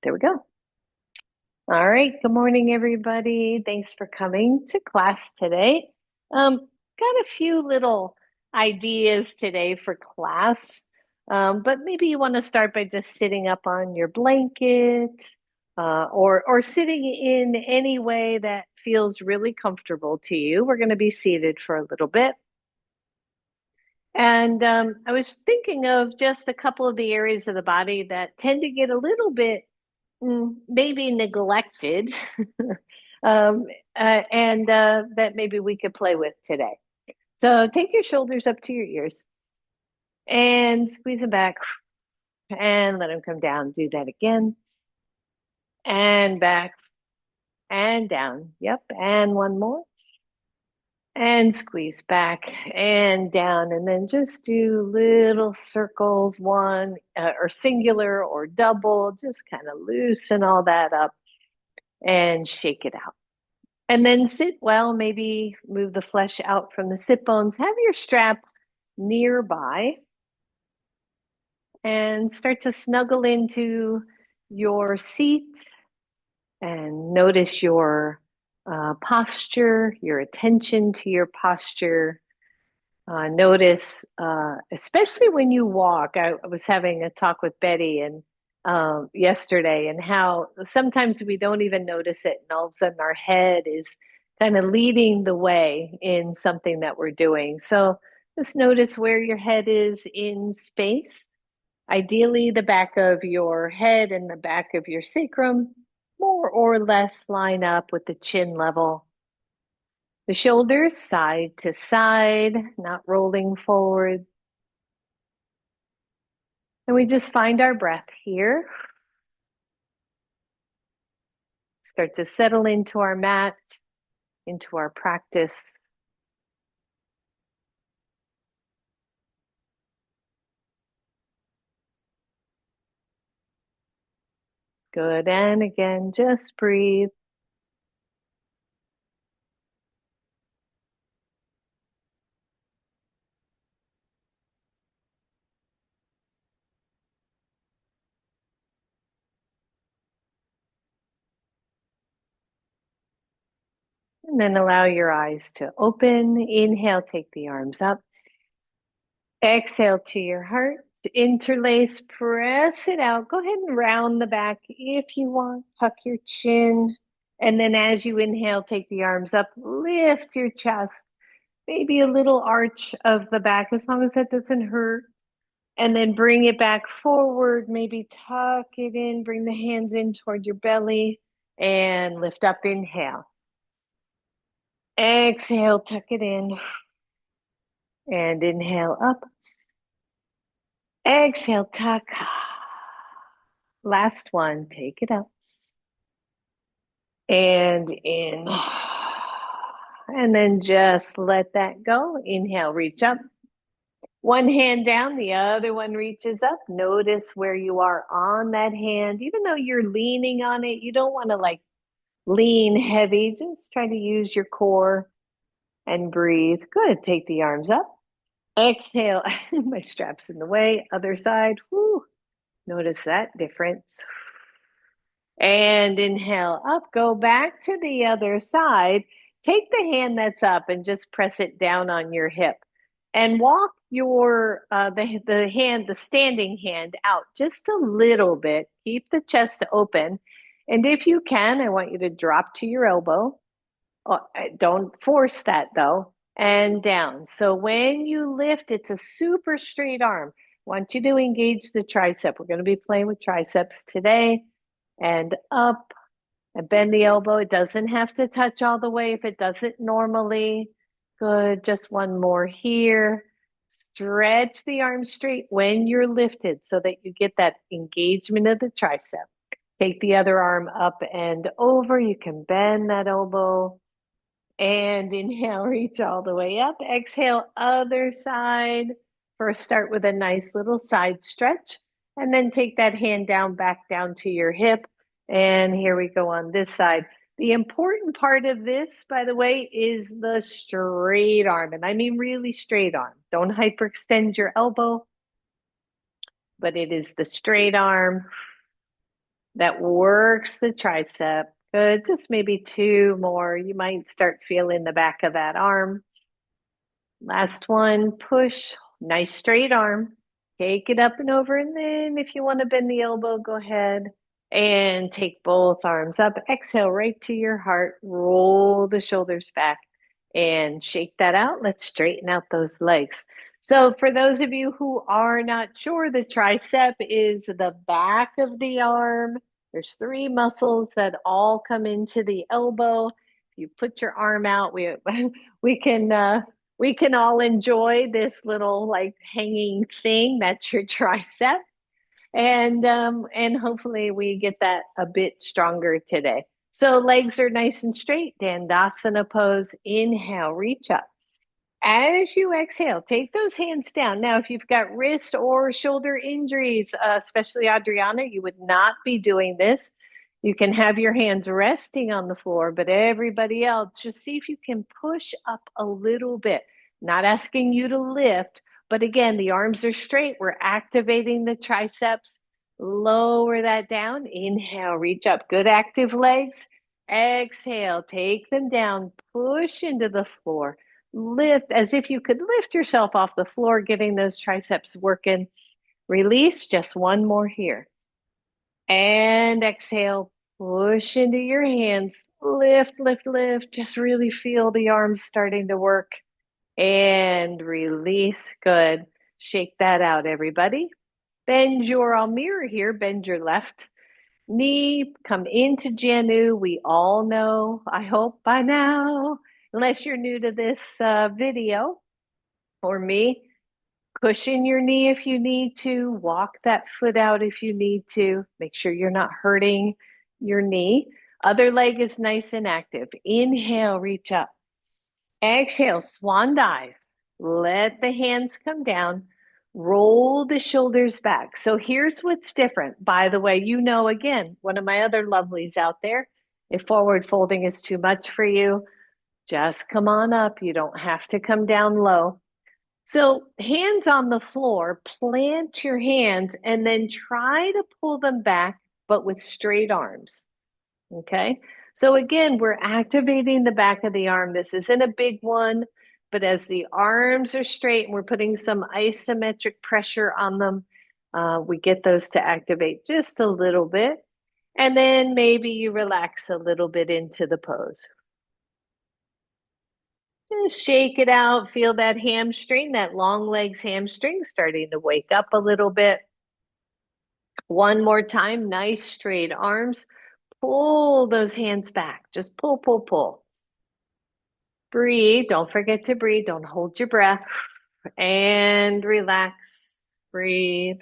There we go. All right. Good morning, everybody. Thanks for coming to class today. Um, got a few little ideas today for class, but maybe you want to start by just sitting up on your blanket, or sitting in any way that feels really comfortable to you. We're going to be seated for a little bit. And I was thinking of just a couple of the areas of the body that tend to get a little bit maybe neglected, um, and that maybe we could play with today. So take your shoulders up to your ears and squeeze them back and let them come down. Do that again and back and down. Yep. And one more and squeeze back and down. And then just do little circles, one or singular or double, just kind of loosen all that up and shake it out. And then sit well, maybe move the flesh out from the sit bones. Have your strap nearby and start to snuggle into your seat and notice your posture, your attention to your posture. Notice, especially when you walk. I was having a talk with Betty and yesterday, and how sometimes we don't even notice it, and all of a sudden our head is kind of leading the way in something that we're doing. So just notice where your head is in space. Ideally, the back of your head and the back of your sacrum more or less line up with the chin level. The shoulders side to side, not rolling forward. And we just find our breath here. Start to settle into our mat, into our practice. Good. And again, just breathe. And then allow your eyes to open. Inhale, take the arms up. Exhale to your heart. Interlace, press it out. Go ahead and round the back if you want. Tuck your chin. And then as you inhale, take the arms up. Lift your chest. Maybe a little arch of the back, as long as that doesn't hurt. And then bring it back forward. Maybe tuck it in. Bring the hands in toward your belly and lift up. Inhale. Exhale, tuck it in. And inhale up. Exhale, tuck. Last one, take it up. And in. And then just let that go. Inhale, reach up. One hand down, the other one reaches up. Notice where you are on that hand. Even though you're leaning on it, you don't want to like lean heavy. Just try to use your core and breathe. Good. Take the arms up. Exhale. My strap's in the way. Other side. Woo. Notice that difference. And inhale up. Go back to the other side. Take the hand that's up and just press it down on your hip. And walk your the standing hand out just a little bit. Keep the chest open. And if you can, I want you to drop to your elbow. Don't force that though. And down. So when you lift, it's a super straight arm. I want you to engage the tricep. We're going to be playing with triceps today. And up and bend the elbow. It doesn't have to touch all the way if it doesn't normally. Good. Just one more here. Stretch the arm straight when you're lifted so that you get that engagement of the tricep. Take the other arm up and over. You can bend that elbow. And inhale, reach all the way up. Exhale, other side. First, start with a nice little side stretch. And then take that hand down, back down to your hip. And here we go on this side. The important part of this, by the way, is the straight arm. And I mean really straight arm. Don't hyperextend your elbow, but it is the straight arm. That works the tricep. Good. Just maybe two more. You might start feeling the back of that arm. Last one, push. Nice straight arm. Take it up and over. And then if you want to bend the elbow, go ahead and take both arms up. Exhale right to your heart. Roll the shoulders back and shake that out. Let's straighten out those legs. So, for those of you who are not sure, the tricep is the back of the arm. There's three muscles that all come into the elbow. If you put your arm out, we can we can all enjoy this little like hanging thing that's your tricep, and hopefully we get that a bit stronger today. So legs are nice and straight. Dandasana pose. Inhale, reach up. As you exhale, take those hands down. Now, if you've got wrist or shoulder injuries, especially Adriana, you would not be doing this. You can have your hands resting on the floor, but everybody else, just see if you can push up a little bit. Not asking you to lift, but again, the arms are straight. We're activating the triceps. Lower that down. Inhale, reach up. Good active legs. Exhale, take them down. Push into the floor. Lift as if you could lift yourself off the floor, getting those triceps working. Release, just one more here. And exhale, push into your hands. Lift, lift, lift. Just really feel the arms starting to work. And release. Good. Shake that out, everybody. Bend your, I'll mirror here, bend your left knee, come into Janu. We all know, I hope by now, unless you're new to this video or me, cushion your knee if you need to, walk that foot out if you need to. Make sure you're not hurting your knee. Other leg is nice and active. Inhale, reach up. Exhale, swan dive. Let the hands come down. Roll the shoulders back. So here's what's different. By the way, you know, again, one of my other lovelies out there, if forward folding is too much for you, just come on up. You don't have to come down low. So hands on the floor, plant your hands and then try to pull them back, but with straight arms. Okay. So again, we're activating the back of the arm. This isn't a big one, but as the arms are straight and we're putting some isometric pressure on them, we get those to activate just a little bit. And then maybe you relax a little bit into the pose. Just shake it out. Feel that hamstring, that long legs hamstring starting to wake up a little bit. One more time. Nice straight arms. Pull those hands back. Just pull, pull, pull. Breathe. Don't forget to breathe. Don't hold your breath. And relax. Breathe.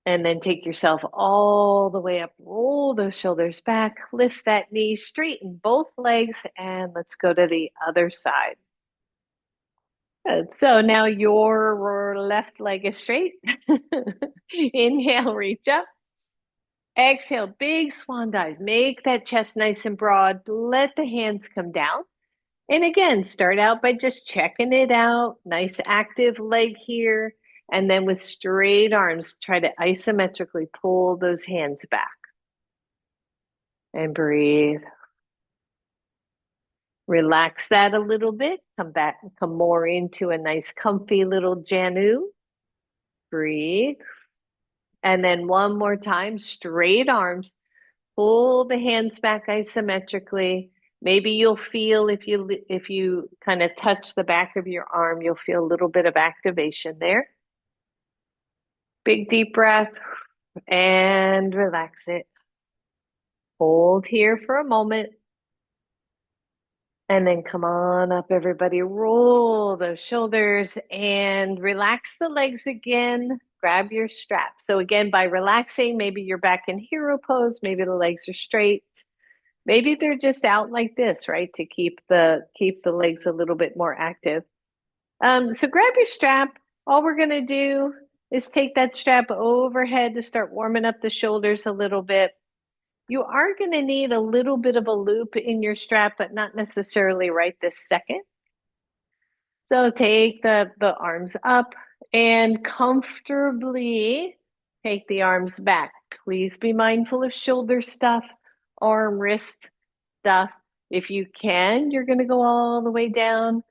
And then take yourself all the way up. Roll those shoulders back. Lift that knee. Straighten both legs. And let's go to the other side. Good. So now your left leg is straight. Inhale, reach up. Exhale, big swan dive. Make that chest nice and broad. Let the hands come down. And again, start out by just checking it out. Nice active leg here. And then with straight arms, try to isometrically pull those hands back. And breathe. Relax that a little bit. Come back, come more into a nice comfy little Janu. Breathe. And then one more time, straight arms. Pull the hands back isometrically. Maybe you'll feel if you kind of touch the back of your arm, you'll feel a little bit of activation there. Big deep breath and relax it. Hold here for a moment. And then come on up, everybody. Roll those shoulders and relax the legs again. Grab your strap. So again, by relaxing, maybe you're back in hero pose. Maybe the legs are straight. Maybe they're just out like this, right? To keep the legs a little bit more active. So grab your strap. All we're gonna do is take that strap overhead to start warming up the shoulders a little bit. You are gonna need a little bit of a loop in your strap, but not necessarily right this second. So take the arms up and comfortably take the arms back. Please be mindful of shoulder stuff, arm, wrist stuff. If you can, you're going to go all the way down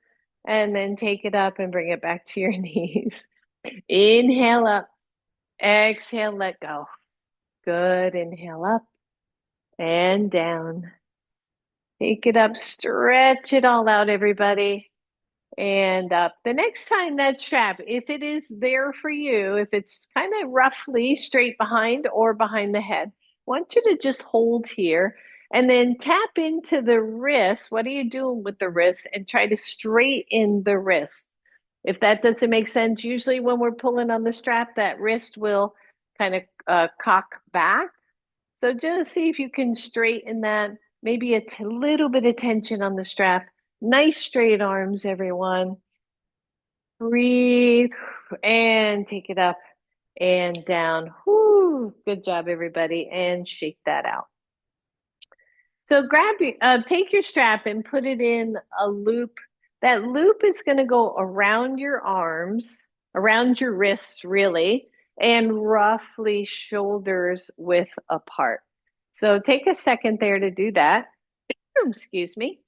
and then take it up and bring it back to your knees. Inhale up, exhale, let go. Good. Inhale up and down. Take it up, stretch it all out, everybody. And up. The next time that strap, if it is there for you, if it's kind of roughly straight behind or behind the head, I want you to just hold here and then tap into the wrist. What are you doing with the wrist? And try to straighten the wrist. If that doesn't make sense, usually when we're pulling on the strap, that wrist will kind of cock back. So just see if you can straighten that, maybe a little bit of tension on the strap. Nice straight arms, everyone. Breathe and take it up and down. Whoo, good job, everybody. And shake that out. So take your strap and put it in a loop. That loop is going to go around your arms, around your wrists, really, and roughly shoulders width apart. So take a second there to do that. Excuse me.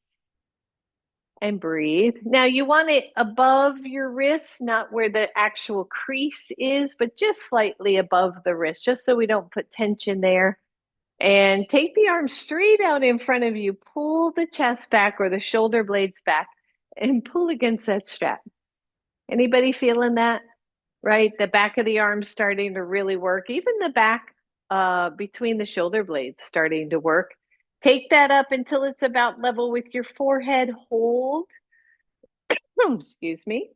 And breathe. Now you want it above your wrist, not where the actual crease is, but just slightly above the wrist, just so we don't put tension there. And take the arm straight out in front of you. Pull the chest back or the shoulder blades back and pull against that strap. Anybody feeling that? Right? The back of the arm starting to really work. Even the back between the shoulder blades starting to work. Take that up until it's about level with your forehead. Hold. Excuse me.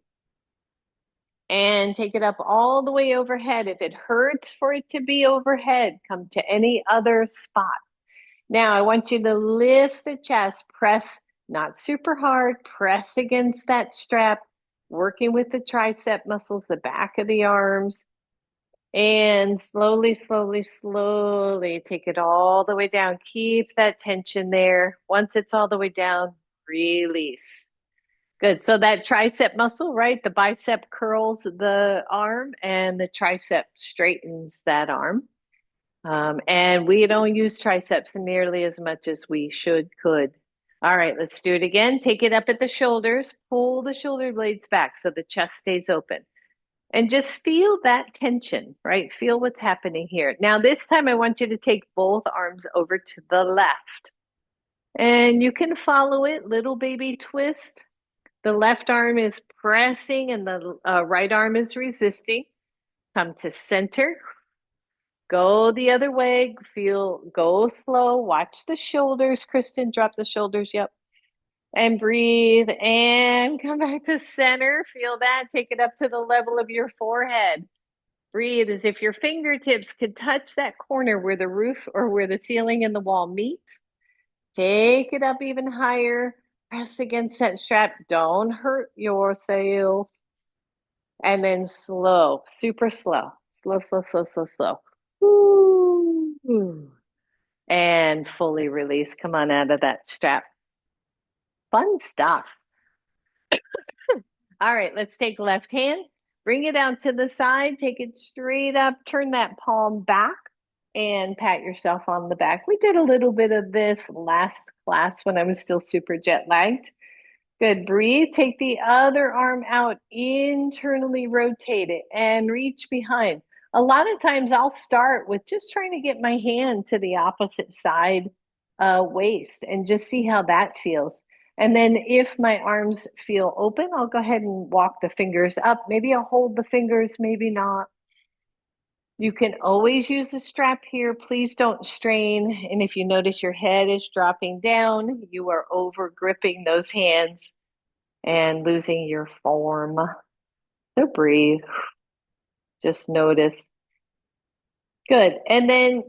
And take it up all the way overhead. If it hurts for it to be overhead, come to any other spot. Now, I want you to lift the chest, press not super hard, press against that strap, working with the tricep muscles, the back of the arms. And slowly, slowly, slowly take it all the way down. Keep that tension there. Once it's all the way down, release. Good. So that tricep muscle, right? The bicep curls the arm and the tricep straightens that arm. And we don't use triceps nearly as much as we could. All right, let's do it again. Take it up at the shoulders, pull the shoulder blades back so the chest stays open. And just feel that tension, right? Feel what's happening here. Now, this time I want you to take both arms over to the left. And you can follow it, little baby twist. The left arm is pressing and the right arm is resisting. Come to center. Go the other way. Go slow. Watch the shoulders. Kristen, drop the shoulders. Yep. And breathe and come back to center. Feel that. Take it up to the level of your forehead. Breathe as if your fingertips could touch that corner where the roof or where the ceiling and the wall meet. Take it up even higher. Press against that strap. Don't hurt yourself. And then slow, super slow. Slow, slow, slow, slow, slow. Ooh. And fully release. Come on out of that strap. Fun stuff. All right, let's take left hand, bring it out to the side, take it straight up, turn that palm back, and pat yourself on the back. We did a little bit of this last class when I was still super jet lagged. Good. Breathe. Take the other arm out, internally rotate it, and reach behind. A lot of times I'll start with just trying to get my hand to the opposite side waist and just see how that feels. And then if my arms feel open, I'll go ahead and walk the fingers up. Maybe I'll hold the fingers, maybe not. You can always use a strap here. Please don't strain. And if you notice your head is dropping down, you are over gripping those hands and losing your form. So breathe. Just notice. Good. And then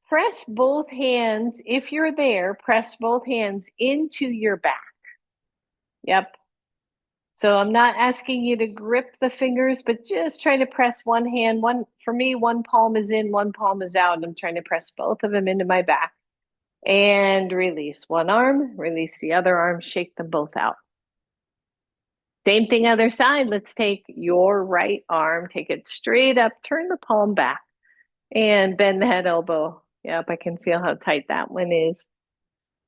press both hands. If you're there, press both hands into your back. Yep. So I'm not asking you to grip the fingers, but just try to press one hand. For me, one palm is in, one palm is out. And I'm trying to press both of them into my back. And release one arm, release the other arm, shake them both out. Same thing, other side. Let's take your right arm, take it straight up, turn the palm back, And bend that elbow. Yep, I can feel how tight that one is.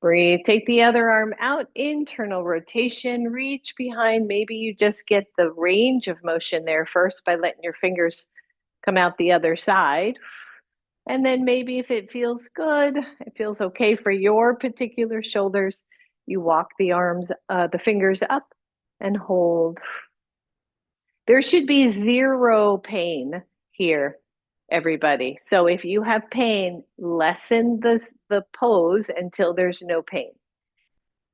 Breathe. Take the other arm out. Internal rotation. Reach behind. Maybe you just get the range of motion there first by letting your fingers come out the other side. And then maybe if it feels good, it feels okay for your particular shoulders, you walk the fingers up and hold. There should be zero pain here, everybody. So if you have pain, lessen the pose until there's no pain.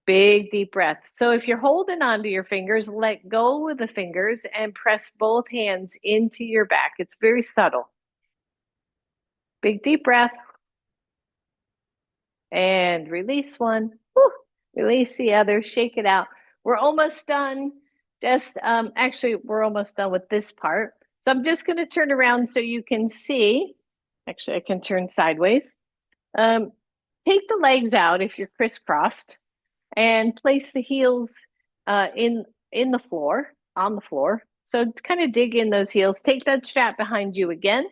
Big deep breath. So if you're holding onto your fingers, let go with the fingers and press both hands into your back. It's very subtle. Big deep breath and release one. Whew. Release the other. Shake it out. We're almost done. Actually, we're almost done with this part. So I'm just going to turn around so you can see. Actually, I can turn sideways. Um, take the legs out if you're crisscrossed and place the heels in the floor, on the floor. So kind of dig in those heels. Take that strap behind you again.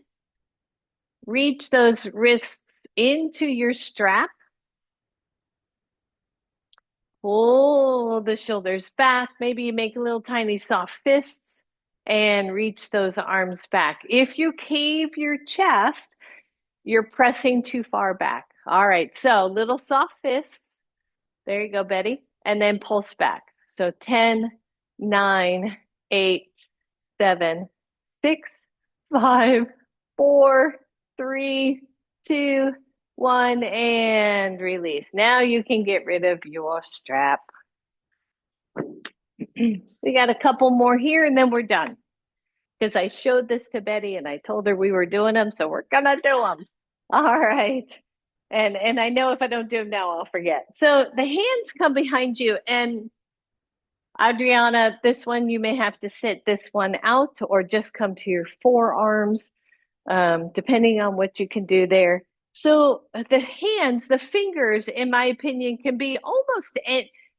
Reach those wrists into your strap. Pull the shoulders back. Maybe you make little tiny soft fists and reach those arms back. If you cave your chest, you're pressing too far back. All right, so little soft fists. There you go, Betty. And then pulse back. So 10, 9, 8, 7, 6, 5, 4, 3, 2, 1, and release. Now you can get rid of your strap. We got a couple more here and then we're done. Because I showed this to Betty and I told her we were doing them, so we're gonna do them. All right. And I know if I don't do them now, I'll forget. So the hands come behind you, and Adriana, this one you may have to sit this one out or just come to your forearms, depending on what you can do there. So the hands, the fingers, in my opinion, can be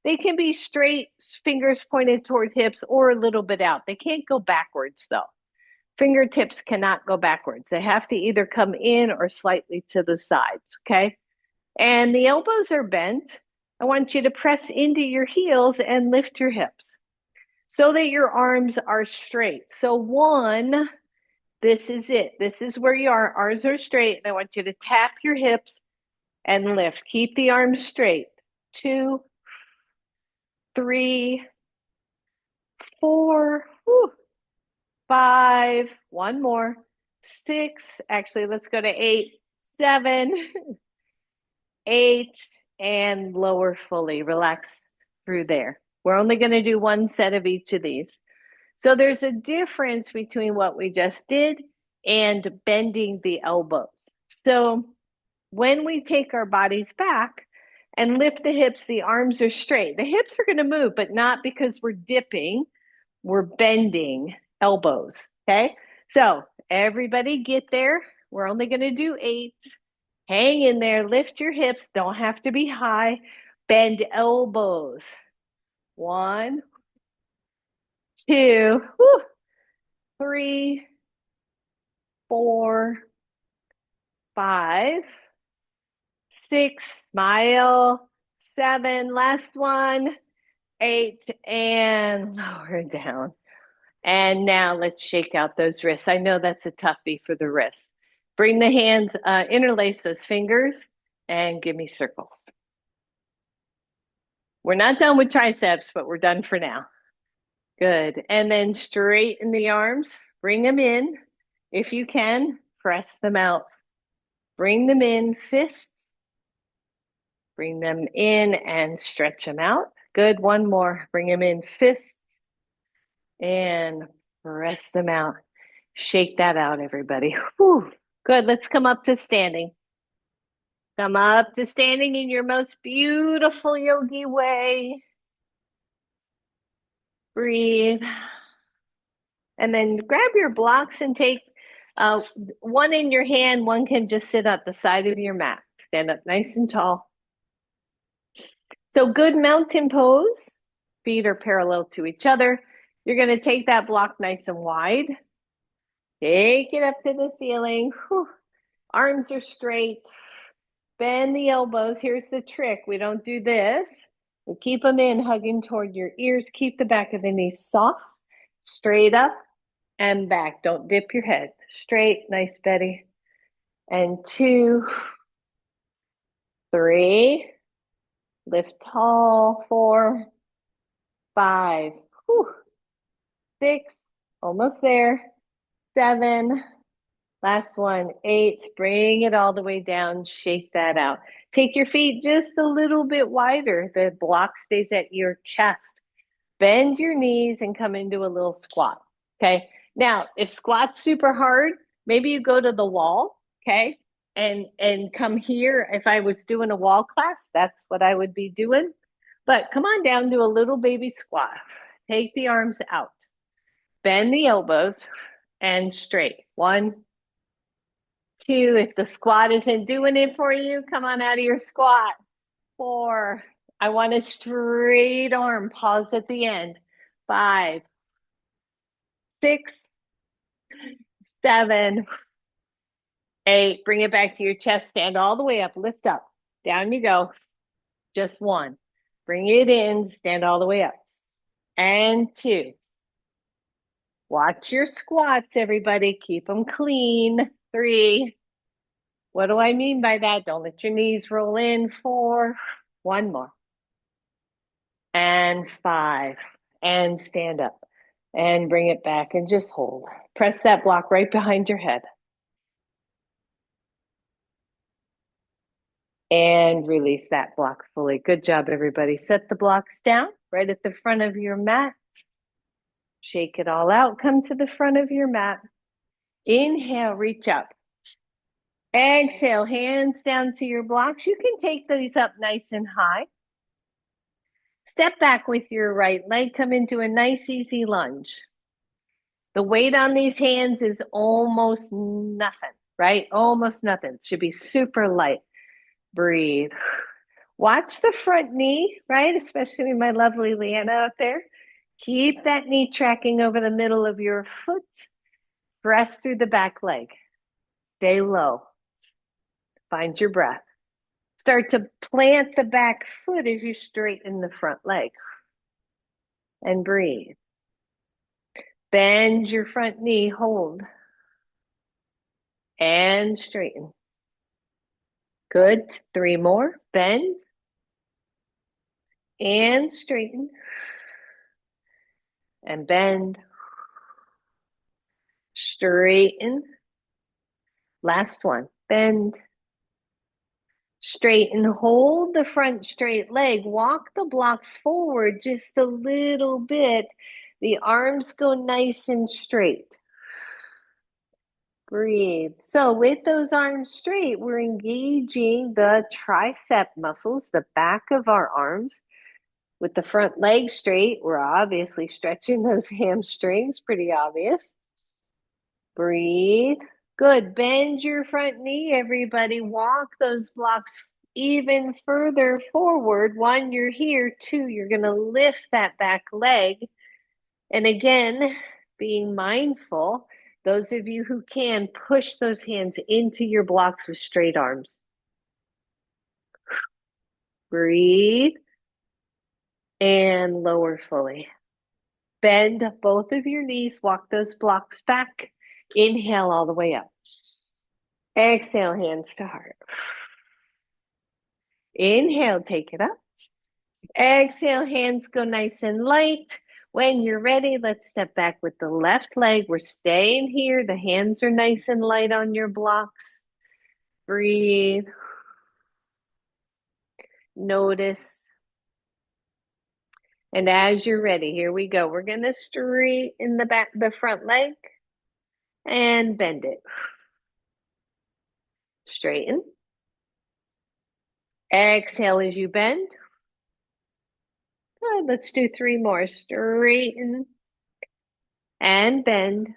they can be straight, fingers pointed toward hips or a little bit out. They can't go backwards though. Fingertips cannot go backwards. They have to either come in or slightly to the sides, okay? And the elbows are bent. I want you to press into your heels and lift your hips so that your arms are straight. So one, this is it. This is where you are. Arms are straight. And I want you to tap your hips and lift. Keep the arms straight. 2, 3, 4, 5, one more, 6, actually, let's go to 8, 7, 8, and lower fully. Relax through there. We're only going to do one set of each of these. So there's a difference between what we just did and bending the elbows. So when we take our bodies back and lift the hips, the arms are straight. The hips are going to move, but not because we're dipping, we're bending elbows. Okay. So everybody get there. We're only going to do 8. Hang in there. Lift your hips. Don't have to be high. Bend elbows. 1, 2, 3, 4, 5, 6. Smile. 7. Last one. 8. And lower down. And now let's shake out those wrists. I know that's a toughie for the wrists. Bring the hands, interlace those fingers, and give me circles. We're not done with triceps, but we're done for now. Good. And then straighten the arms. Bring them in. If you can, press them out. Bring them in, fists. Bring them in and stretch them out. Good. One more. Bring them in, fists. And press them out. Shake that out, everybody. Whew. Good. Let's come up to standing. Come up to standing in your most beautiful yogi way. Breathe. And then grab your blocks and take one in your hand. One can just sit at the side of your mat. Stand up nice and tall. So good mountain pose. Feet are parallel to each other. You're going to take that block nice and wide. Take it up to the ceiling. Whew. Arms are straight. Bend the elbows. Here's the trick. We don't do this. We keep them in, hugging toward your ears. Keep the back of the knees soft, straight up and back. Don't dip your head. Straight. Nice, Betty. And 2, 3. Lift tall. 4, 5. Whew. 6. Almost there. 7. Last one, 8. Bring it all the way down. Shake that out. Take your feet just a little bit wider. The block stays at your chest. Bend your knees and come into a little squat. Okay. Now, if squat's super hard, maybe you go to the wall. Okay. And come here. If I was doing a wall class, that's what I would be doing. But come on down to a little baby squat. Take the arms out. Bend the elbows and straight. 1, 2. If the squat isn't doing it for you, come on out of your squat. 4. I want a straight arm. Pause at the end. 5, 6, 7, 8. Bring it back to your chest. Stand all the way up. Lift up. Down you go. Just 1. Bring it in. Stand all the way up. And 2. Watch your squats, everybody. Keep them clean. 3. What do I mean by that? Don't let your knees roll in. 4. 1 more. And 5. And stand up. And bring it back and just hold. Press that block right behind your head. And release that block fully. Good job, everybody. Set the blocks down right at the front of your mat. Shake it all out. Come to the front of your mat. Inhale, reach up. Exhale, hands down to your blocks. You can take these up nice and high. Step back with your right leg. Come into a nice, easy lunge. The weight on these hands is almost nothing, right? Almost nothing. It should be super light. Breathe. Watch the front knee, right? Especially my lovely Leanna out there. Keep that knee tracking over the middle of your foot. Press through the back leg. Stay low. Find your breath. Start to plant the back foot as you straighten the front leg. And breathe. Bend your front knee, hold. And straighten. Good. 3 more. Bend. And straighten. And bend. Straighten. Last one. Bend. Straighten. Hold the front straight leg. Walk the blocks forward just a little bit. The arms go nice and straight. Breathe. So with those arms straight, we're engaging the tricep muscles, the back of our arms. With the front leg straight, we're obviously stretching those hamstrings, pretty obvious. Breathe. Good. Bend your front knee, everybody. Walk those blocks even further forward. 1, you're here. 2, you're going to lift that back leg. And again, being mindful, those of you who can, push those hands into your blocks with straight arms. Breathe. And lower fully. Bend both of your knees. Walk those blocks back. Inhale all the way up. Exhale, hands to heart. Inhale, take it up. Exhale, hands go nice and light. When you're ready, let's step back with the left leg. We're staying here. The hands are nice and light on your blocks. Breathe. Notice. And as you're ready, here we go. We're going to straighten the front leg and bend it. Straighten. Exhale as you bend. Good. Let's do 3 more. Straighten and bend.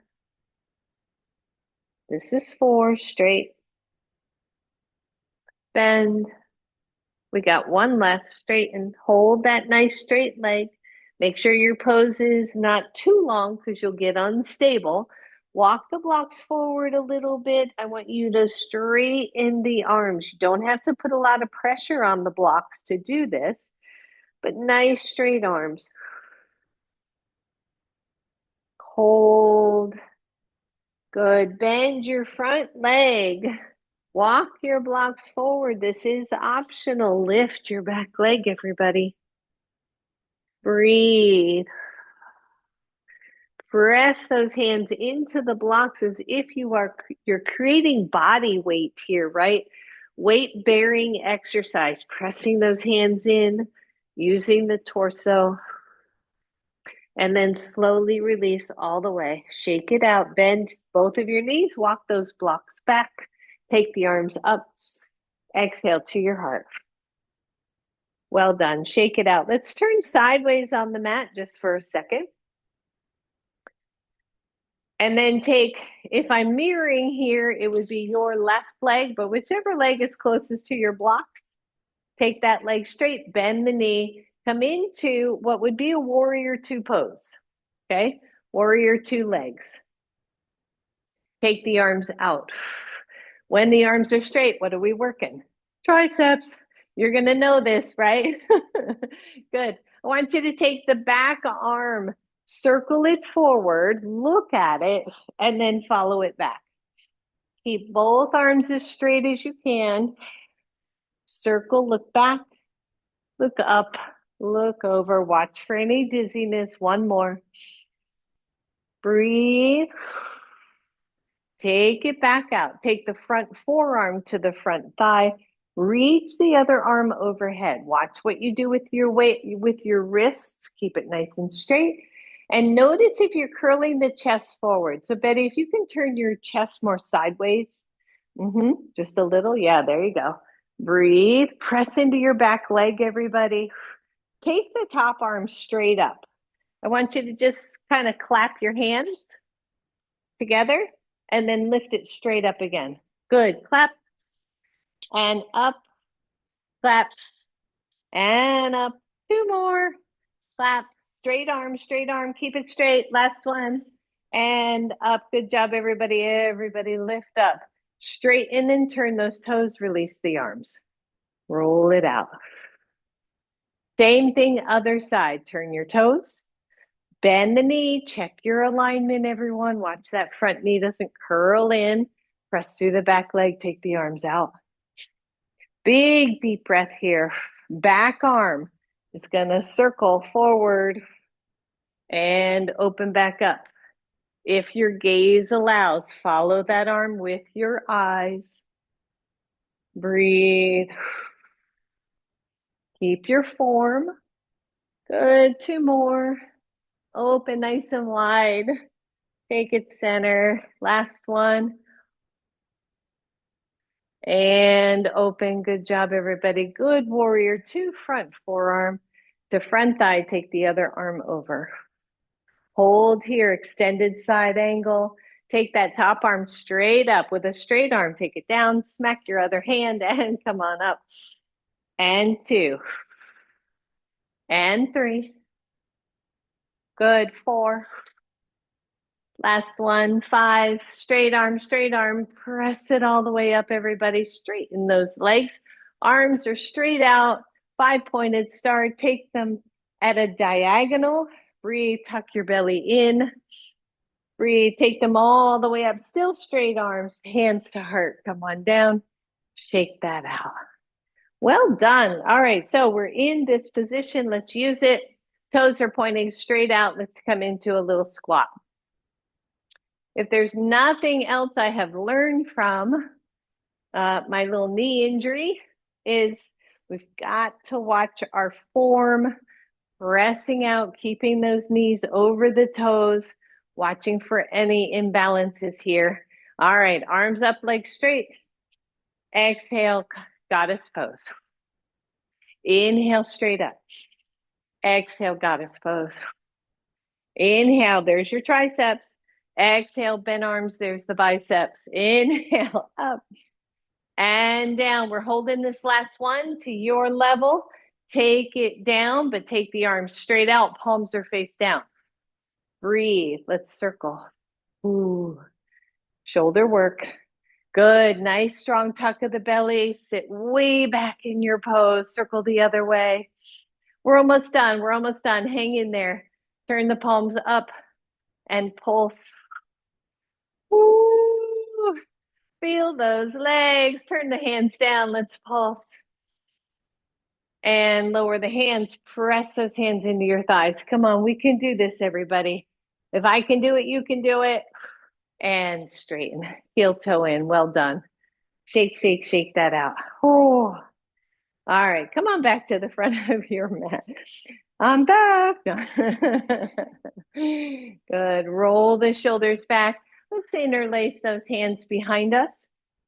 This is 4. Straight. Bend. We got 1 left. Straighten. Hold that nice straight leg. Make sure your pose is not too long because you'll get unstable. Walk the blocks forward a little bit. I want you to straighten the arms. You don't have to put a lot of pressure on the blocks to do this, but nice straight arms. Hold. Good. Bend your front leg. Walk your blocks forward. This is optional. Lift your back leg, everybody. Breathe. Press those hands into the blocks as if you're creating body weight here, right? Weight bearing exercise, pressing those hands in, using the torso, and then slowly release all the way. Shake it out, bend both of your knees, walk those blocks back, take the arms up, exhale to your heart. Well done. Shake it out. Let's turn sideways on the mat just for a second. And then take, if I'm mirroring here, it would be your left leg, but whichever leg is closest to your blocks, take that leg straight, bend the knee, come into what would be a warrior two pose. Okay, warrior two legs. Take the arms out. When the arms are straight, what are we working? Triceps. You're going to know this, right? Good. I want you to take the back arm, circle it forward, look at it, and then follow it back. Keep both arms as straight as you can. Circle, look back, look up, look over. Watch for any dizziness. One more. Breathe. Take it back out. Take the front forearm to the front thigh. Reach the other arm overhead. Watch what you do with your weight, with your wrists. Keep it nice and straight. And notice if you're curling the chest forward. So Betty, if you can turn your chest more sideways. Just a little. Yeah, there you go. Breathe. Press into your back leg, everybody. Take the top arm straight up. I want you to just kind of clap your hands together and then lift it straight up again. Good. Clap and up, clap and up. Two more. Clap. Straight arm, keep it straight. Last one. And up. Good job, everybody. Everybody lift up. Straighten and turn those toes. Release the arms. Roll it out. Same thing, other side. Turn your toes. Bend the knee. Check your alignment, everyone. Watch that front knee doesn't curl in. Press through the back leg. Take the arms out. Big deep breath here. Back arm is going to circle forward and open back up. If your gaze allows, follow that arm with your eyes. Breathe. Keep your form. Good. Two more. Open nice and wide. Take it center. Last one. And open. Good job, everybody. Good warrior two. Front forearm to front thigh. Take the other arm over. Hold here, extended side angle. Take that top arm straight up with a straight arm. Take it down, smack your other hand, and come on up. And two. And three. Good. Four. Last one. Five. Straight arm, straight arm. Press it all the way up, everybody. Straighten those legs. Arms are straight out. Five-pointed star. Take them at a diagonal. Breathe. Tuck your belly in. Breathe. Take them all the way up. Still straight arms. Hands to heart. Come on down. Shake that out. Well done. All right. So we're in this position. Let's use it. Toes are pointing straight out. Let's come into a little squat. If there's nothing else I have learned from my little knee injury is we've got to watch our form, pressing out, keeping those knees over the toes, watching for any imbalances here. All right, arms up, legs straight. Exhale, goddess pose. Inhale, straight up. Exhale, goddess pose. Inhale, there's your triceps. Exhale, bend arms, there's the biceps. Inhale, up and down. We're holding this last one to your level. Take it down, but take the arms straight out. Palms are face down. Breathe. Let's circle. Ooh, shoulder work. Good. Nice strong tuck of the belly. Sit way back in your pose. Circle the other way. We're almost done. We're almost done. Hang in there. Turn the palms up and pulse. Ooh, feel those legs. Turn the hands down. Let's pulse. And lower the hands. Press those hands into your thighs. Come on, we can do this, everybody. If I can do it, you can do it. And straighten. Heel toe in. Well done. Shake, shake, shake that out. Oh, all right. Come on back to the front of your mat. I'm back. Good. Roll the shoulders back. Let's interlace those hands behind us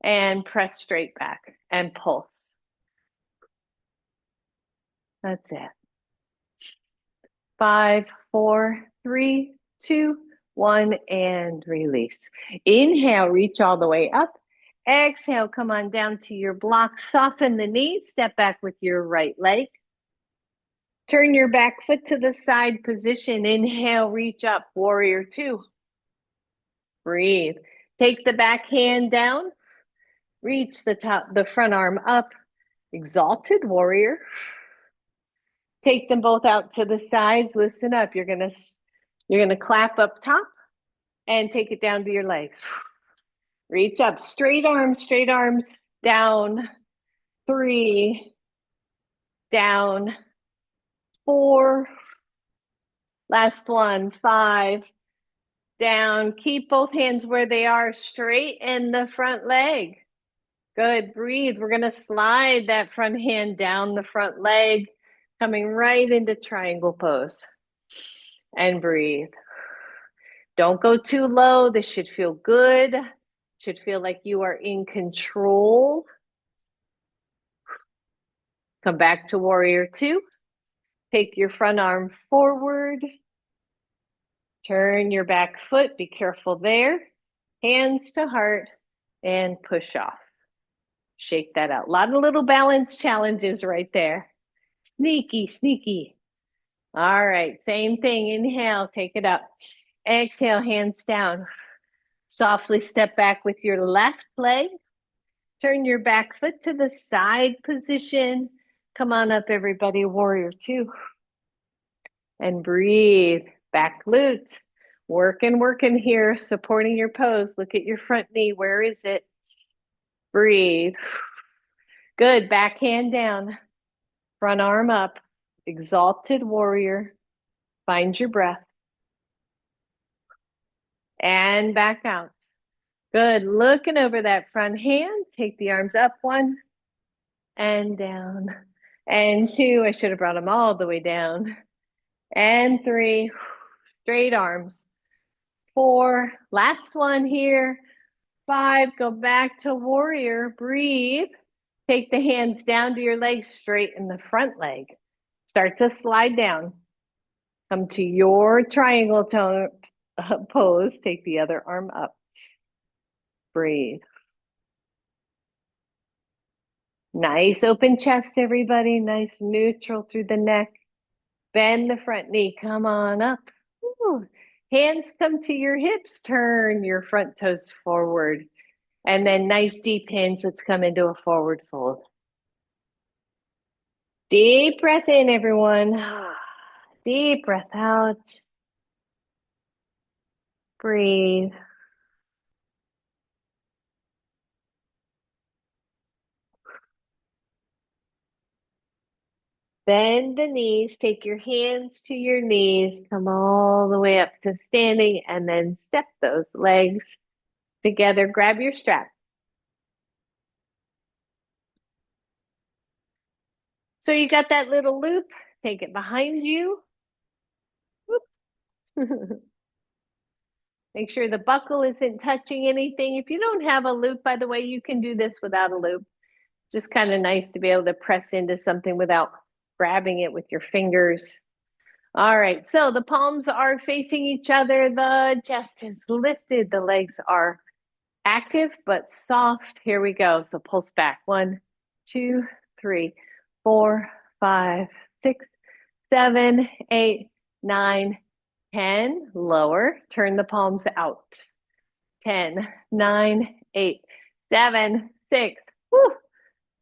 and press straight back and pulse. That's it. 5, 4, 3, 2, 1, and release. Inhale, reach all the way up. Exhale, come on down to your block. Soften the knees. Step back with your right leg. Turn your back foot to the side position. Inhale, reach up, warrior two. Breathe. Take the back hand down. Reach the front arm up. Exalted warrior. Take them both out to the sides. Listen up. You're gonna clap up top and take it down to your legs. Reach up, straight arms, down. 3, down. 4, last one, 5, down. Keep both hands where they are, straight in the front leg. Good, breathe. We're gonna slide that front hand down the front leg, coming right into triangle pose. And breathe. Don't go too low. This should feel good. Should feel like you are in control. Come back to warrior two. Take your front arm forward. Turn your back foot. Be careful there. Hands to heart and push off. Shake that out. A lot of little balance challenges right there. Sneaky, sneaky. All right, same thing. Inhale, take it up. Exhale, hands down. Softly step back with your left leg. Turn your back foot to the side position. Come on up, everybody, warrior two. And breathe. Back glutes. Working here, supporting your pose. Look at your front knee. Where is it? Breathe. Good. Back hand down. Front arm up. Exalted warrior. Find your breath. And back out. Good. Looking over that front hand. Take the arms up. 1 and down. And 2. I should have brought them all the way down. And 3. Straight arms. 4. Last one here. 5. Go back to warrior. Breathe. Take the hands down to your legs, straight in the front leg. Start to slide down. Come to your triangle pose. Take the other arm up. Breathe. Nice open chest, everybody. Nice neutral through the neck. Bend the front knee. Come on up. Ooh. Hands come to your hips. Turn your front toes forward. And then nice deep hinge. Let's come into a forward fold. Deep breath in, everyone. Deep breath out. Breathe. Bend the knees, take your hands to your knees, come all the way up to standing, and then step those legs together. Grab your strap. So you got that little loop, take it behind you. Make sure the buckle isn't touching anything. If you don't have a loop, by the way, you can do this without a loop. Just kind of nice to be able to press into something without grabbing it with your fingers. All right, so the palms are facing each other. The chest is lifted. The legs are active but soft. Here we go. So pulse back. 1, 2, 3, 4, 5, 6, 7, 8, 9, 10. Lower. Turn the palms out. 10, 9, 8, 7, 6, woo,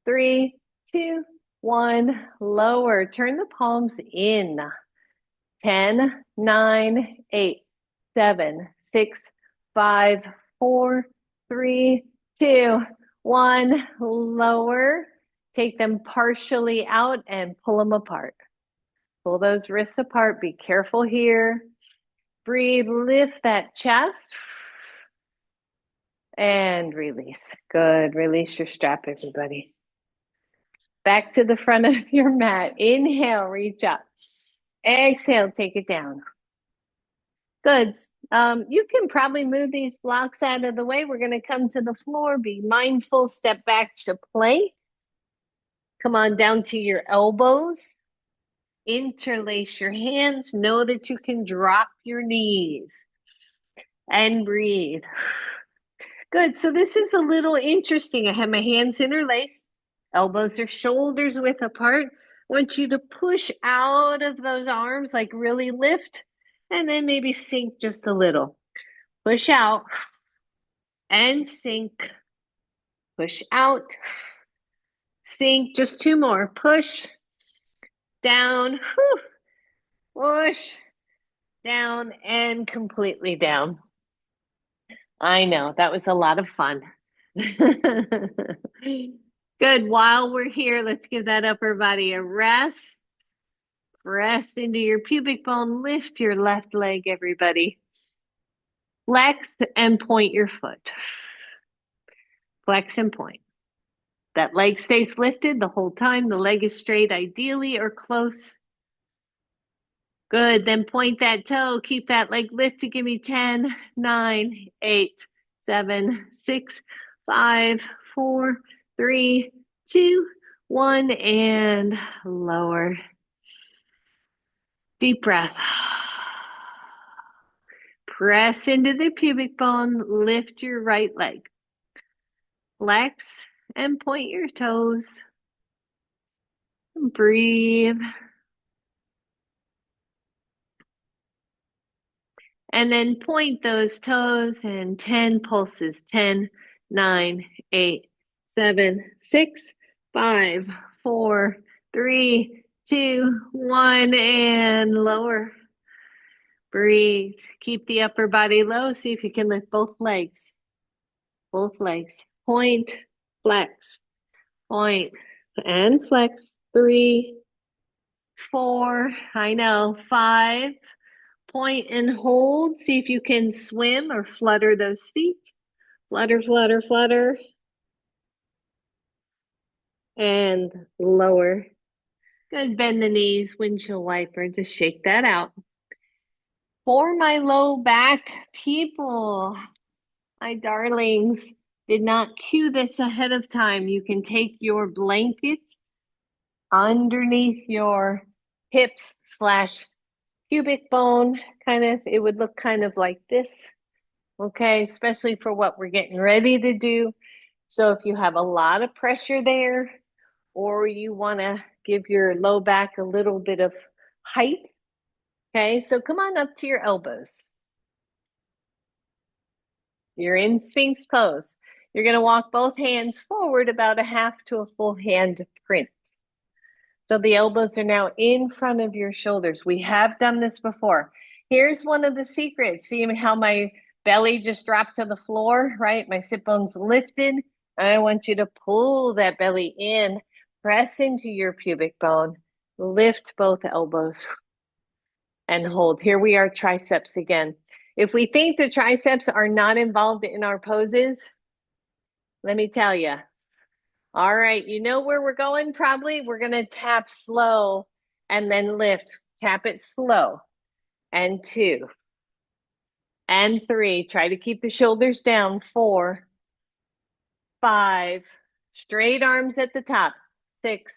3, 2, 1. Lower. Turn the palms in. 10, 9, 8, 7, 6, 5, 4, 3, 2, 1. Lower. Take them partially out and pull them apart. Pull those wrists apart. Be careful here. Breathe. Lift that chest. And release. Good. Release your strap, everybody. Back to the front of your mat. Inhale, reach up. Exhale, take it down. Good. You can probably move these blocks out of the way. We're going to come to the floor. Be mindful. Step back to plank. Come on down to your elbows. Interlace your hands. Know that you can drop your knees. And breathe. Good. So this is a little interesting. I have my hands interlaced. Elbows or shoulders width apart. I want you to push out of those arms, like really lift, and then maybe sink just a little. Push out and sink. Push out, sink. Just two more. Push, down, push, down, and completely down. I know, that was a lot of fun. Good. While we're here, let's give that upper body a rest. Press into your pubic bone. Lift your left leg, everybody. Flex and point your foot. Flex and point. That leg stays lifted the whole time. The leg is straight, ideally, or close. Good. Then point that toe. Keep that leg lifted. Give me 10, 9, 8, 7, 6, 5, 4, 3, 2, 1, and lower. Deep breath. Press into the pubic bone. Lift your right leg. Flex and point your toes. Breathe. And then point those toes and 10 pulses. 10, 9, 8, 7, 6, 5, 4, 3, 2, 1, and lower. Breathe. Keep the upper body low. See if you can lift both legs. Both legs. Point, flex, point, and flex. 3, 4, I know, 5. Point and hold. See if you can swim or flutter those feet. Flutter, flutter, flutter. And lower. Good. Bend the knees, windshield wiper. Just shake that out. For my low back people, my darlings, did not cue this ahead of time. You can take your blanket underneath your hips / pubic bone. It would look kind of like this. Okay, especially for what we're getting ready to do. So if you have a lot of pressure there, or you want to give your low back a little bit of height, okay, so come on up to your elbows. You're in Sphinx pose. You're going to walk both hands forward about a half to a full hand print. So the elbows are now in front of your shoulders. We have done this before. Here's one of the secrets. See how my belly just dropped to the floor, right? My sit bone's lifted. I want you to pull that belly in, press into your pubic bone, lift both elbows, and hold. Here we are, triceps again. If we think the triceps are not involved in our poses, let me tell you. All right, you know where we're going probably? We're going to tap slow and then lift. Tap it slow. And 2. And 3. Try to keep the shoulders down. 4. 5. Straight arms at the top. 6.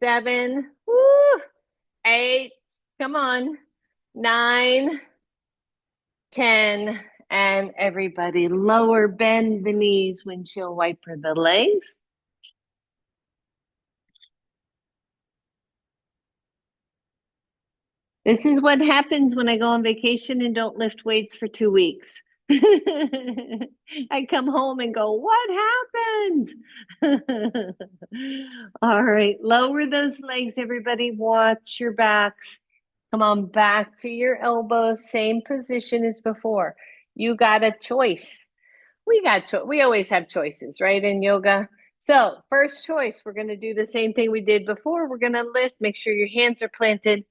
7. Woo! 8. Come on. 9. 10. And everybody lower, bend the knees, windshield wiper the legs. This is what happens when I go on vacation and don't lift weights for 2 weeks. I come home and go, what happened? All right, lower those legs, everybody. Watch your backs. Come on back to your elbows, same position as before. You got a choice. We always have choices, right, in yoga. So, first choice, we're going to do the same thing we did before. We're going to lift, make sure your hands are planted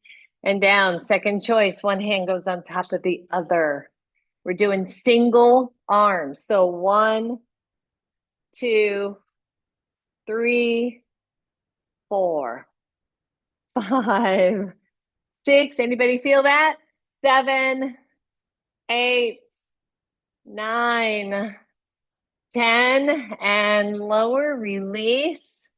and down. Second choice, one hand goes on top of the other. We're doing single arms. So, 1, 2, 3, 4, 5, 6. Anybody feel that? 7, 8, 9, 10, and lower, release.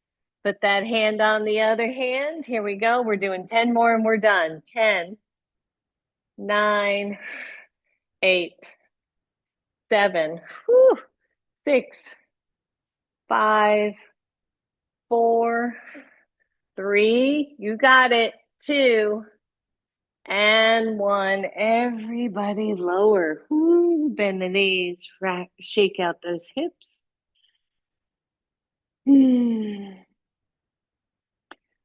Put that hand on the other hand. Here we go. We're doing 10 more and we're done. 10, 9, 8, 7, 6, 5, 4, 3. You got it. 2, and 1. Everybody lower. Bend the knees. Shake out those hips.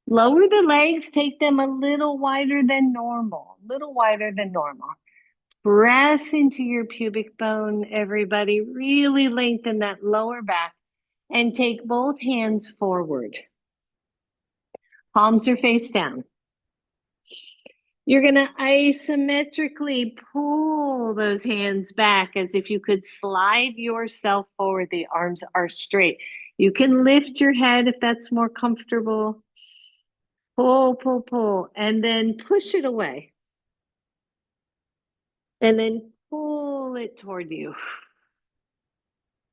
Lower the legs, take them a little wider than normal, a little wider than normal. Press into your pubic bone, everybody. Really lengthen that lower back and take both hands forward. Palms are face down. You're going to isometrically pull those hands back as if you could slide yourself forward. The arms are straight. You can lift your head if that's more comfortable. Pull, pull, pull, and then push it away. And then pull it toward you.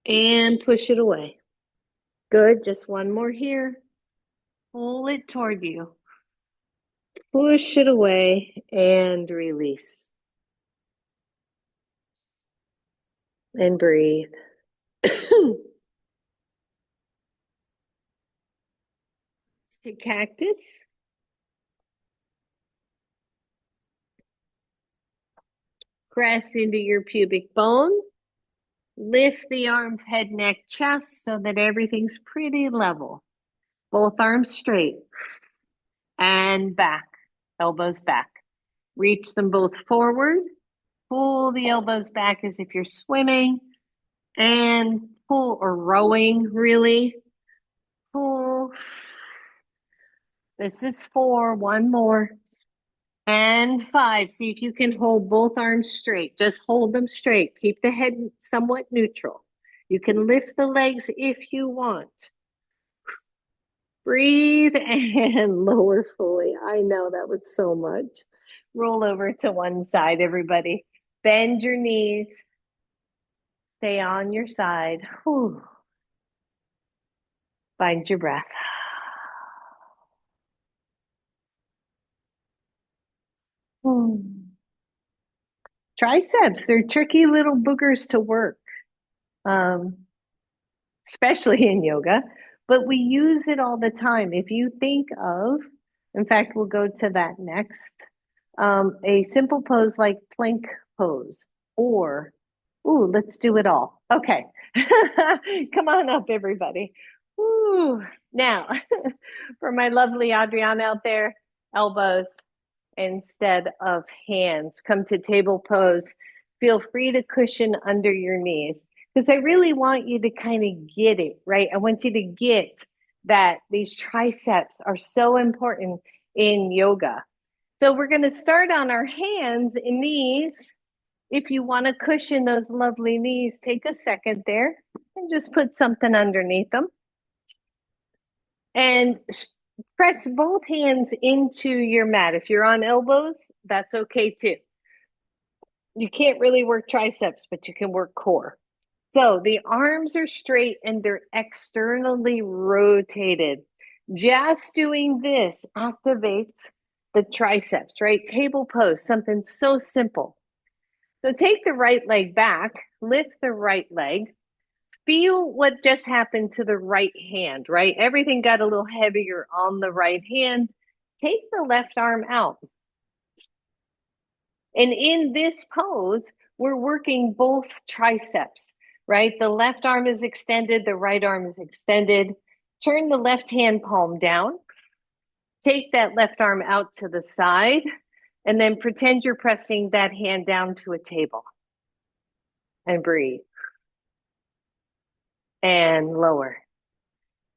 And push it away. Good. Just one more here. Pull it toward you. Push it away and release. And breathe. To cactus. Press into your pubic bone. Lift the arms, head, neck, chest so that everything's pretty level. Both arms straight. And back. Elbows back. Reach them both forward. Pull the elbows back as if you're swimming. And pull or rowing, really. Pull. This is 4. One more. And 5. See if you can hold both arms straight. Just hold them straight. Keep the head somewhat neutral. You can lift the legs if you want. Breathe and lower fully. I know that was so much. Roll over to one side, everybody. Bend your knees. Stay on your side. Whew. Find your breath. Triceps, they're tricky little boogers to work, especially in yoga, but we use it all the time. If you think of, in fact, we'll go to that next, a simple pose like plank pose, or, let's do it all. Okay, come on up, everybody. Ooh. Now, for my lovely Adriana out there, elbows instead of hands. Come to table pose. Feel free to cushion under your knees because I really want you to kind of get it, right? I want you to get that these triceps are so important in yoga. So we're going to start on our hands and knees. If you want to cushion those lovely knees, take a second there and just put something underneath them. And press both hands into your mat. If you're on elbows, that's okay too. You can't really work triceps, but you can work core. So the arms are straight and they're externally rotated. Just doing this activates the triceps, right? Table pose, something so simple. So take the right leg back, lift the right leg, feel what just happened to the right hand, right? Everything got a little heavier on the right hand. Take the left arm out. And in this pose, we're working both triceps, right? The left arm is extended, the right arm is extended. Turn the left hand palm down. Take that left arm out to the side, and then pretend you're pressing that hand down to a table. And breathe. And lower.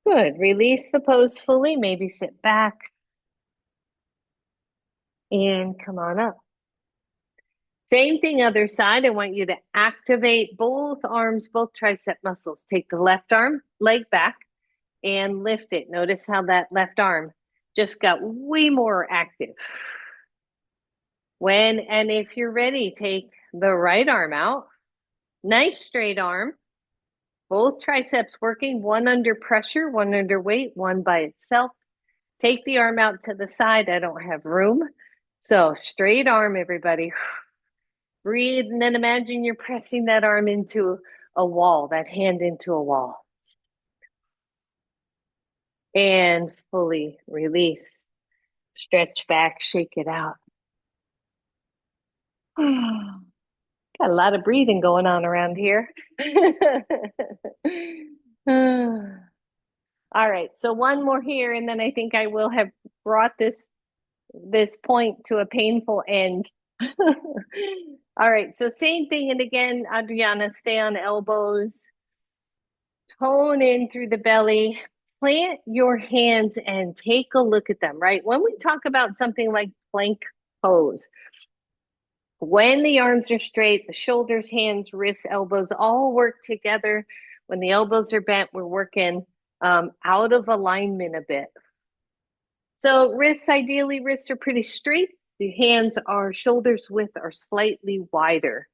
Good. Release the pose fully. Maybe sit back. And come on up. Same thing, other side. I want you to activate both arms, both tricep muscles. Take the left arm, leg back, and lift it. Notice how that left arm just got way more active. And if you're ready, take the right arm out. Nice straight arm. Both triceps working, one under pressure, one under weight, one by itself. Take the arm out to the side. I don't have room. So straight arm, everybody. Breathe, and then imagine you're pressing that arm into a wall, that hand into a wall. And fully release. Stretch back, shake it out. Got a lot of breathing going on around here. All right, so one more here, and then I think I will have brought this point to a painful end. All right, so same thing. And again, Adriana, stay on elbows. Tone in through the belly. Plant your hands and take a look at them, right? When we talk about something like plank pose, when the arms are straight, the shoulders, hands, wrists, elbows all work together. When the elbows are bent, we're working out of alignment a bit. So ideally, wrists are pretty straight. The hands are shoulders width are slightly wider.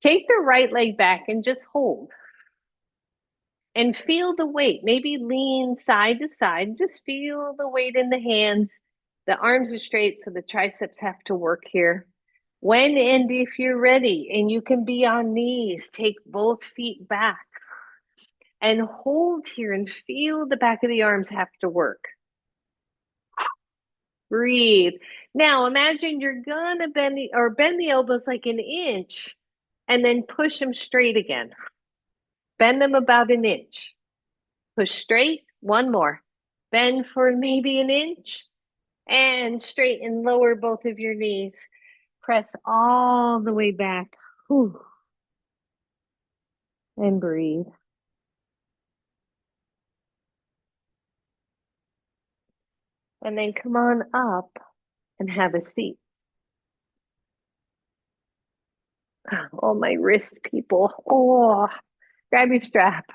Take the right leg back and just hold. And feel the weight. Maybe lean side to side. Just feel the weight in the hands. The arms are straight, so the triceps have to work here. When and if you're ready, and you can be on knees, take both feet back and hold here and feel the back of the arms have to work. Breathe. Now imagine you're gonna bend the elbows like an inch and then push them straight again. Bend them about an inch. Push straight. One more. Bend for maybe an inch and straighten, lower both of your knees. Press all the way back. Whew. And breathe. And then come on up and have a seat. Oh, my wrist, people. Oh, grab your strap.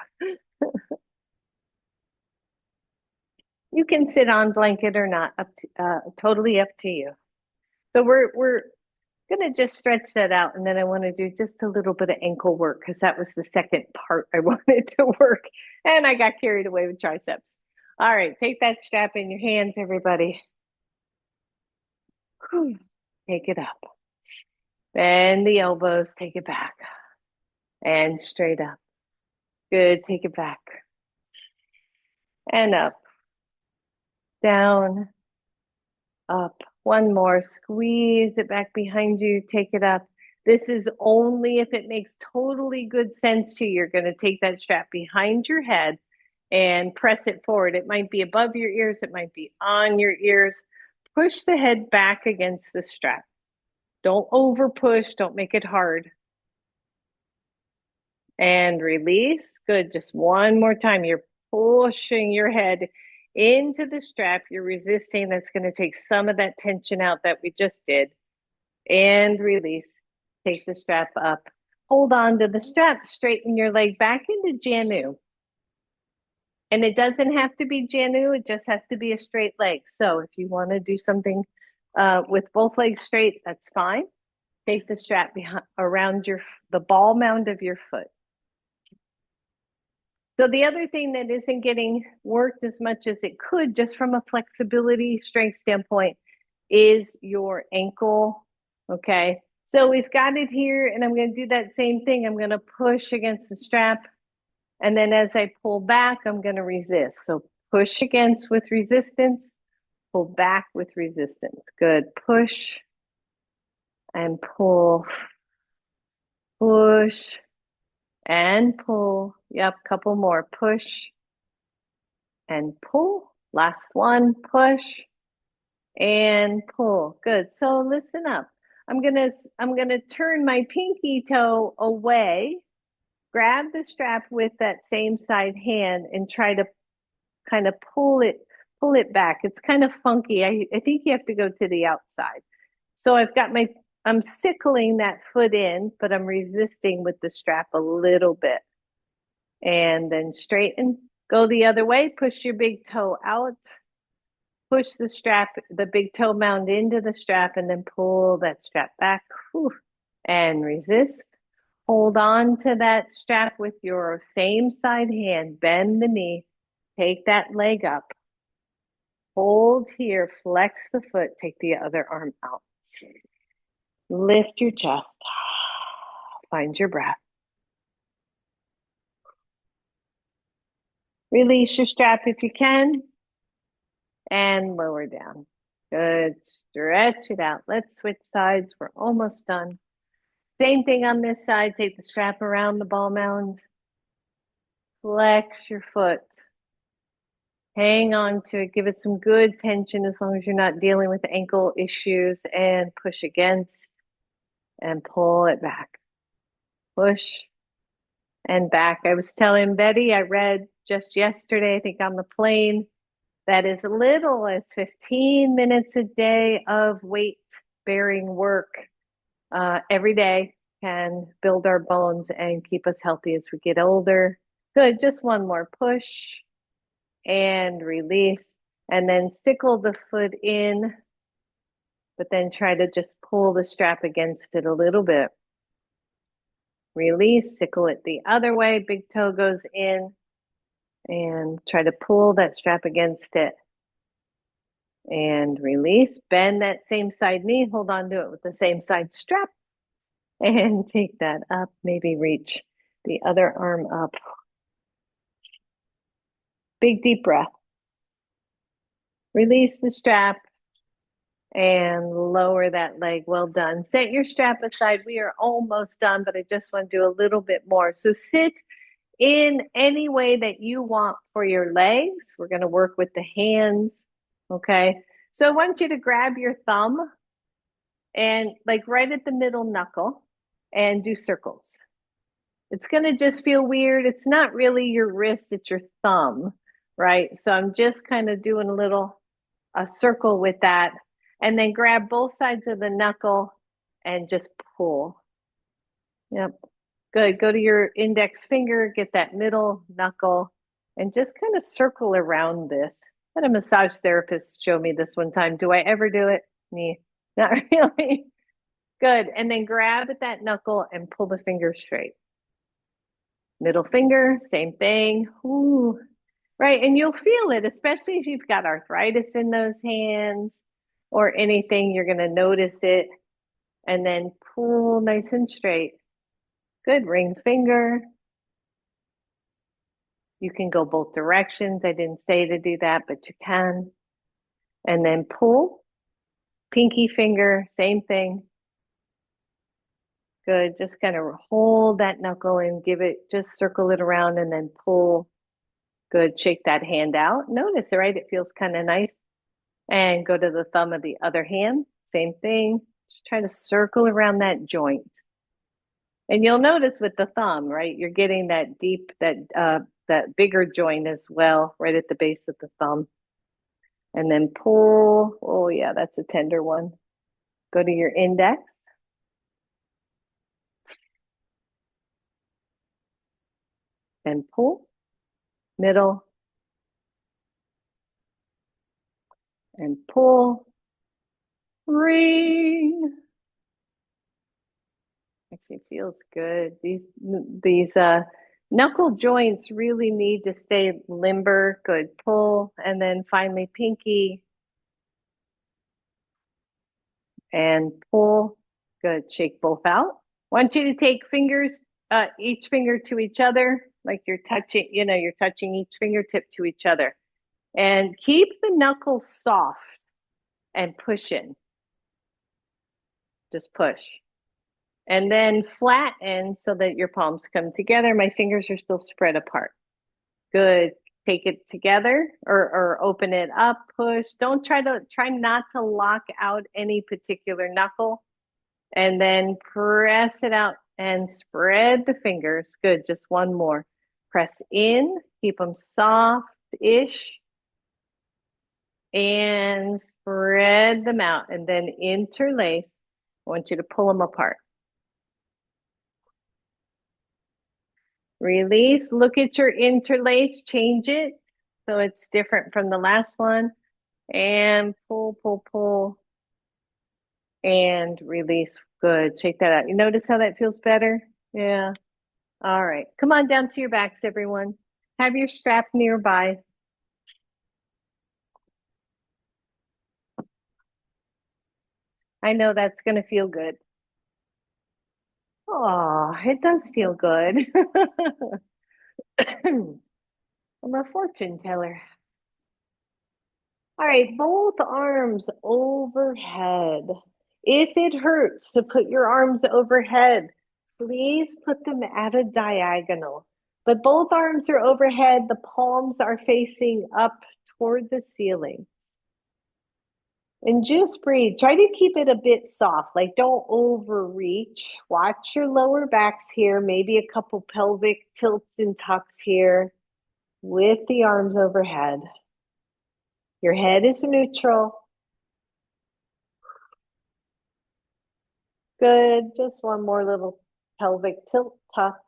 You can sit on blanket or not, totally up to you. So we're gonna just stretch that out, and then I want to do just a little bit of ankle work because that was the second part I wanted to work, and I got carried away with triceps. All right, take that strap in your hands, everybody. Whew. Take it up. Bend the elbows, take it back. And straight up. Good, take it back. And up. Down. Up. One more. Squeeze it back behind you. Take it up. This is only if it makes totally good sense to you. You're going to take that strap behind your head and press it forward. It might be above your ears. It might be on your ears. Push the head back against the strap. Don't over push. Don't make it hard. And release. Good. Just one more time. You're pushing your head into the strap. You're resisting. That's going to take some of that tension out that we just did. And release. Take the strap up. Hold on to the strap. Straighten your leg back into Janu. And it doesn't have to be Janu. It just has to be a straight leg. So if you want to do something with both legs straight, that's fine. Take the strap around the ball mound of your foot. So the other thing that isn't getting worked as much as it could, just from a flexibility strength standpoint, is your ankle. Okay. So we've got it here, and I'm going to do that same thing. I'm going to push against the strap. And then as I pull back, I'm going to resist. So push against with resistance, pull back with resistance. Good. Push and pull push and pull. Yep, couple more. Push and pull. Last one, push and pull. Good. So listen up. I'm gonna turn my pinky toe away, grab the strap with that same side hand and try to kind of pull it back. It's kind of funky. I think you have to go to the outside. So I'm sickling that foot in, but I'm resisting with the strap a little bit. And then straighten, go the other way, push your big toe out, push the strap, the big toe mound into the strap, and then pull that strap back. Whew, and resist. Hold on to that strap with your same side hand. Bend the knee. Take that leg up. Hold here. Flex the foot. Take the other arm out. Lift your chest. Find your breath. Release your strap if you can. And lower down. Good. Stretch it out. Let's switch sides. We're almost done. Same thing on this side. Take the strap around the ball mound. Flex your foot. Hang on to it. Give it some good tension as long as you're not dealing with ankle issues. And push against and pull it back. Push and back. I was telling Betty, I read just yesterday, I think on the plane, that as little as 15 minutes a day of weight bearing work every day can build our bones and keep us healthy as we get older. Good. Just one more push and release. And then sickle the foot in, but then try to just pull the strap against it a little bit. Release, sickle it the other way. Big toe goes in and try to pull that strap against it. And release, bend that same side knee, hold on to it with the same side strap and take that up, maybe reach the other arm up. Big deep breath. Release the strap and lower that leg. Well done. Set your strap aside. We are almost done, but I just want to do a little bit more. So sit in any way that you want for your legs. We're going to work with the hands. Okay. So I want you to grab your thumb and like right at the middle knuckle and do circles. It's going to just feel weird. It's not really your wrist, it's your thumb, right? So I'm just kind of doing a circle with that. And then grab both sides of the knuckle and just pull. Yep. Good. Go to your index finger, get that middle knuckle, and just kind of circle around this. I had a massage therapist show me this one time. Do I ever do it? Me, not really. Good. And then grab at that knuckle and pull the finger straight. Middle finger, same thing. Ooh. Right. And you'll feel it, especially if you've got arthritis in those hands or anything, you're going to notice it. And then pull nice and straight. Good. Ring finger. You can go both directions. I didn't say to do that, but you can. And then pull. Pinky finger, same thing. Good. Just kind of hold that knuckle and give it, just circle it around and then pull. Good. Shake that hand out. Notice, right? It feels kind of nice. And go to the thumb of the other hand. Same thing. Just try to circle around that joint. And you'll notice with the thumb, right? You're getting that deep, that bigger joint as well, right at the base of the thumb. And then pull. Oh yeah, that's a tender one. Go to your index. And pull. Middle. And pull. Ring. Actually feels good. These knuckle joints really need to stay limber. Good. Pull. And then finally pinky. And pull. Good. Shake both out. I want you to take fingers, each finger to each other, like you're touching, you're touching each fingertip to each other. And keep the knuckles soft. And push in. Just push. And then flatten so that your palms come together. My fingers are still spread apart. Good. Take it together or open it up, push. Don't try not to lock out any particular knuckle. And then press it out and spread the fingers. Good. Just one more. Press in, keep them soft-ish, and spread them out and then interlace. I want you to pull them apart. Release. Look at your interlace, change it so it's different from the last one. And pull, pull, pull, and release. Good. Shake that out. You notice how that feels better? Yeah. All right. Come on down to your backs, everyone. Have your strap nearby. I know that's going to feel good. Oh, it does feel good. I'm a fortune teller. All right, both arms overhead. If it hurts to put your arms overhead, please put them at a diagonal. But both arms are overhead, the palms are facing up toward the ceiling. And just breathe. Try to keep it a bit soft, like don't overreach. Watch your lower backs here, maybe a couple pelvic tilts and tucks here with the arms overhead. Your head is neutral. Good. Just one more little pelvic tilt tuck.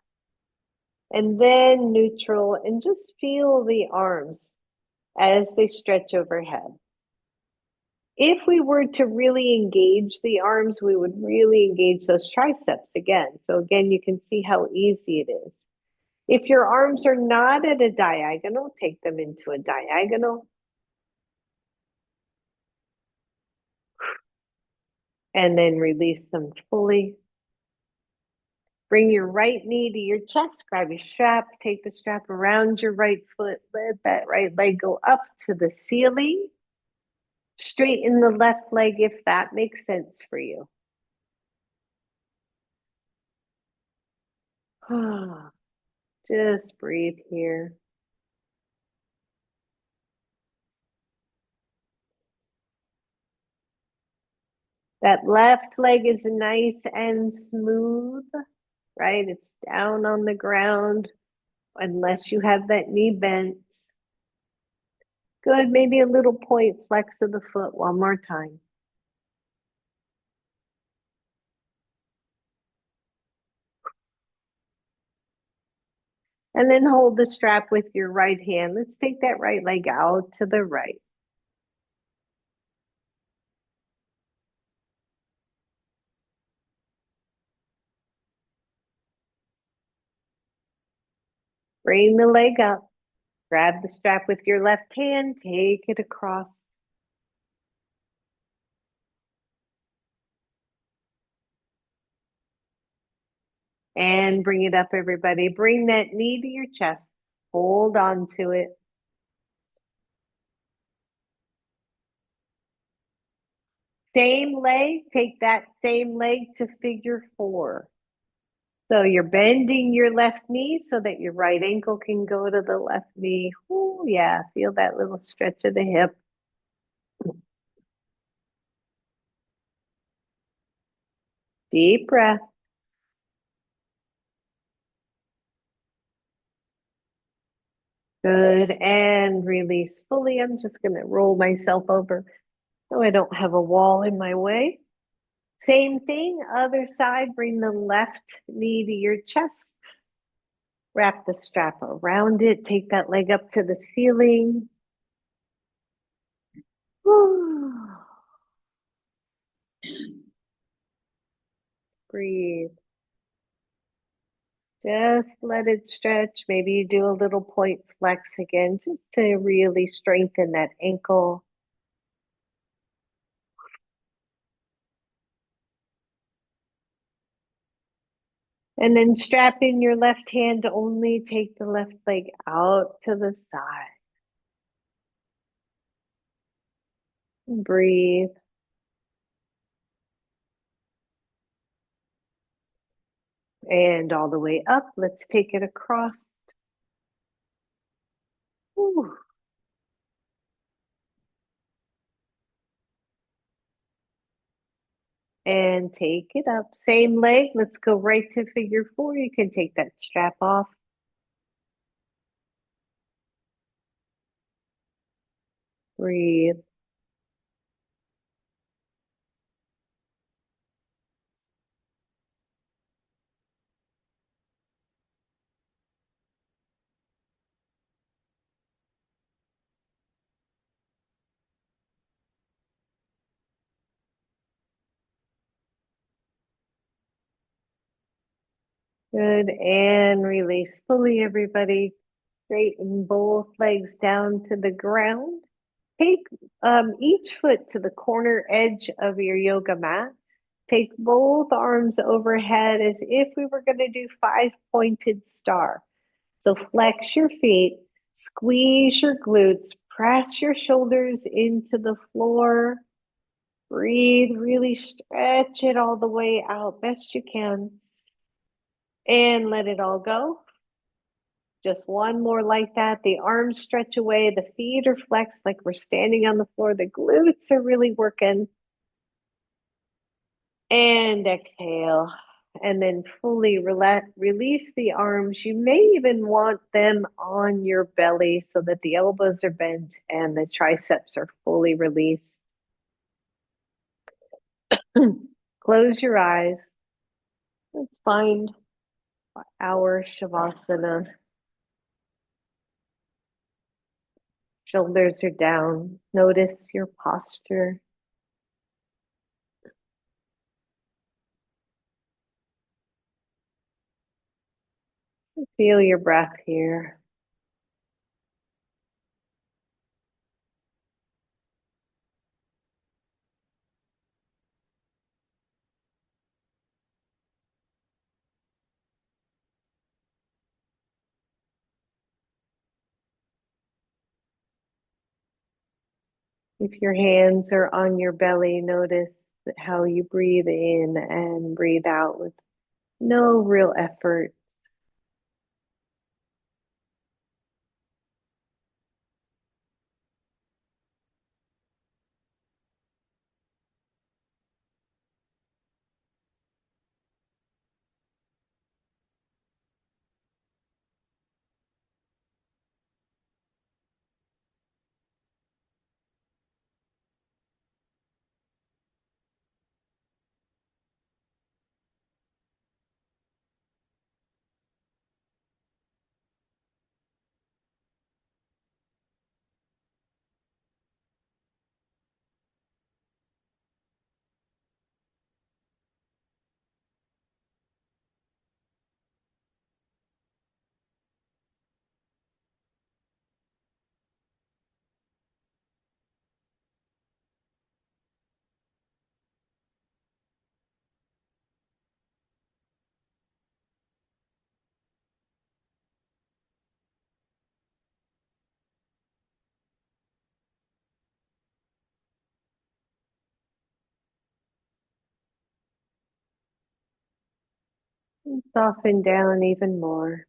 And then neutral, and just feel the arms as they stretch overhead. If we were to really engage the arms, we would really engage those triceps again. So again, you can see how easy it is. If your arms are not at a diagonal, take them into a diagonal. And then release them fully. Bring your right knee to your chest, grab your strap, take the strap around your right foot, let that right leg go up to the ceiling. Straighten the left leg if that makes sense for you. Just breathe here. That left leg is nice and smooth, right? It's down on the ground unless you have that knee bent. Good, maybe a little point flex of the foot one more time. And then hold the strap with your right hand. Let's take that right leg out to the right. Bring the leg up. Grab the strap with your left hand. Take it across. And bring it up, everybody. Bring that knee to your chest. Hold on to it. Same leg, take that same leg to figure four. So you're bending your left knee so that your right ankle can go to the left knee. Oh, yeah, feel that little stretch of the hip. Deep breath. Good. And release fully. I'm just going to roll myself over so I don't have a wall in my way. Same thing, other side. Bring the left knee to your chest. Wrap the strap around it. Take that leg up to the ceiling. Breathe. Just let it stretch. Maybe you do a little point flex again just to really strengthen that ankle. And then strap in your left hand to only take the left leg out to the side. Breathe. And all the way up, let's take it across. Whew. And take it up. Same leg. Let's go right to figure four. You can take that strap off. Breathe. Good. And release fully, everybody. Straighten both legs down to the ground. Take each foot to the corner edge of your yoga mat. Take both arms overhead as if we were going to do five-pointed star. So flex your feet, squeeze your glutes, press your shoulders into the floor. Breathe, really stretch it all the way out best you can. And let it all go. Just one more like that. The arms stretch away, the feet are flexed like we're standing on the floor. The glutes are really working. And exhale. And then fully release the arms. You may even want them on your belly so that the elbows are bent and the triceps are fully released. Close your eyes. Let's find our Shavasana. Shoulders are down. Notice your posture. Feel your breath here. If your hands are on your belly, notice how you breathe in and breathe out with no real effort. And soften down even more.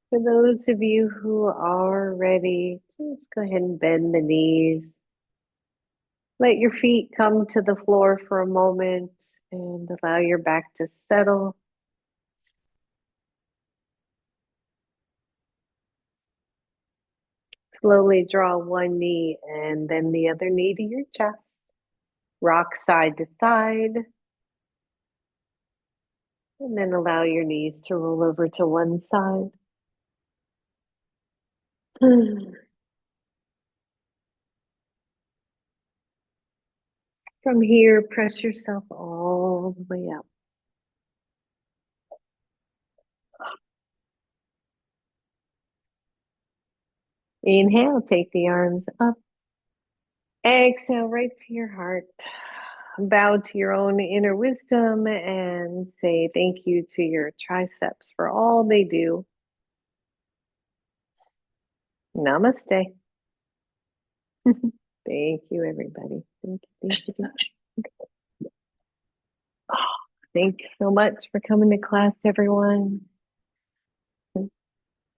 For those of you who are ready, just go ahead and bend the knees. Let your feet come to the floor for a moment. And allow your back to settle. Slowly draw one knee and then the other knee to your chest. Rock side to side. And then allow your knees to roll over to one side. From here, press yourself all the way up. Inhale, take the arms up. Exhale right to your heart. Bow to your own inner wisdom and say thank you to your triceps for all they do. Namaste. Thank you, everybody. Thank you. Thank you. Thank you. Oh, thanks so much for coming to class, everyone.